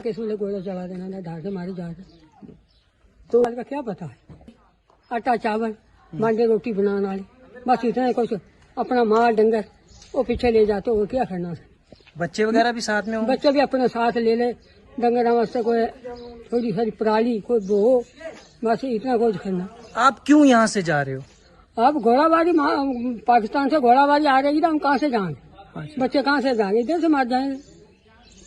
के इसमें गोला चला देना ना, धार से मारी जा रहे। तो का क्या पता है, आटा चावल मांडे रोटी बनाने वाले, बस इतना कुछ अपना माल डंगर वो पीछे ले जाते, और क्या करना। बच्चे वगैरह भी साथ में होंगे? बच्चे भी अपने साथ ले ले, डंगर वास्ते कोई थोड़ी सारी पराली, कोई बो, बस इतना कुछ करना। आप क्यों यहाँ से जा रहे हो? अब घोड़ाबारी पाकिस्तान से घोड़ाबारी आ रही है, हम कहाँ से जाएंगे? बच्चे कहाँ से जाएंगे? इधर से मार जाएंगे।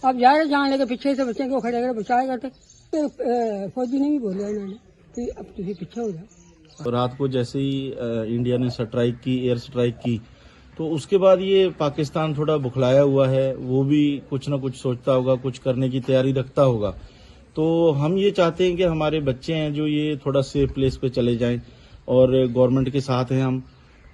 अब जा रहे जान लेके पीछे से बच्चे को खड़े कर बचाए करते। फौजी ने भी बोला इन्होंने कि अब तुम पीछे हो जाओ। रात को जैसे ही इंडिया ने स्ट्राइक की, एयर स्ट्राइक की, तो उसके बाद ये पाकिस्तान थोड़ा बुखलाया हुआ है। वो भी कुछ ना कुछ सोचता होगा, कुछ करने की तैयारी रखता होगा। तो हम ये चाहते हैं कि हमारे बच्चे हैं जो ये थोड़ा सेफ प्लेस पे चले जाएं, और गवर्नमेंट के साथ हैं हम,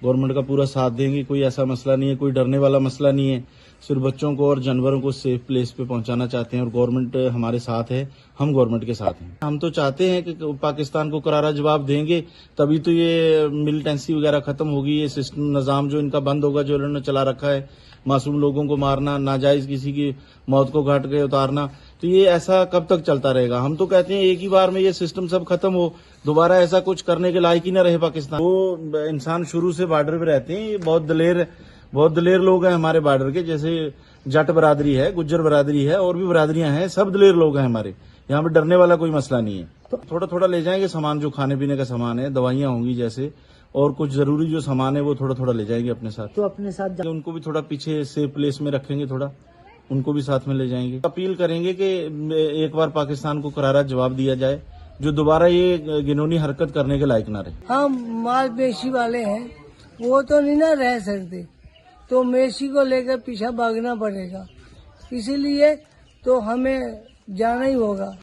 गवर्नमेंट का पूरा साथ देंगे। कोई ऐसा मसला नहीं है, कोई डरने वाला मसला नहीं है। सिर्फ बच्चों को और जानवरों को सेफ प्लेस पे पहुंचाना चाहते हैं, और गवर्नमेंट हमारे साथ है, हम गवर्नमेंट के साथ हैं। हम तो चाहते हैं कि पाकिस्तान को करारा जवाब देंगे, तभी तो ये मिलिटेंसी वगैरह खत्म होगी, ये सिस्टम निजाम जो इनका बंद होगा, जो इन्होंने चला रखा है, मासूम लोगों को मारना, नाजायज किसी की मौत को घाट के उतारना। तो ये ऐसा कब तक चलता रहेगा? हम तो कहते हैं एक ही बार में ये सिस्टम सब खत्म हो, दोबारा ऐसा कुछ करने के लायक ही न रहे पाकिस्तान। वो इंसान शुरू से बॉर्डर पे रहते हैं, ये बहुत दलेर लोग हैं हमारे बॉर्डर के। जैसे जट बरादरी है, गुज्जर बरादरी है, और भी बरादरियां हैं, सब दलेर लोग हैं हमारे। यहाँ पे डरने वाला कोई मसला नहीं है। तो थोड़ा थोड़ा ले जाएंगे सामान, जो खाने पीने का सामान है, दवाइयां होंगी जैसे, और कुछ जरूरी जो सामान है वो थोड़ा थोड़ा ले जाएंगे अपने साथ। तो अपने साथ उनको भी थोड़ा पीछे सेफ प्लेस में रखेंगे, थोड़ा उनको भी साथ में ले जाएंगे। अपील करेंगे कि एक बार पाकिस्तान को करारा जवाब दिया जाए, जो दोबारा ये घिनौनी हरकत करने के लायक ना रहे। हम माल बेची वाले हैं, वो तो नहीं ना रह सकते, तो मेसी को लेकर पीछे भागना पड़ेगा, इसीलिए तो हमें जाना ही होगा।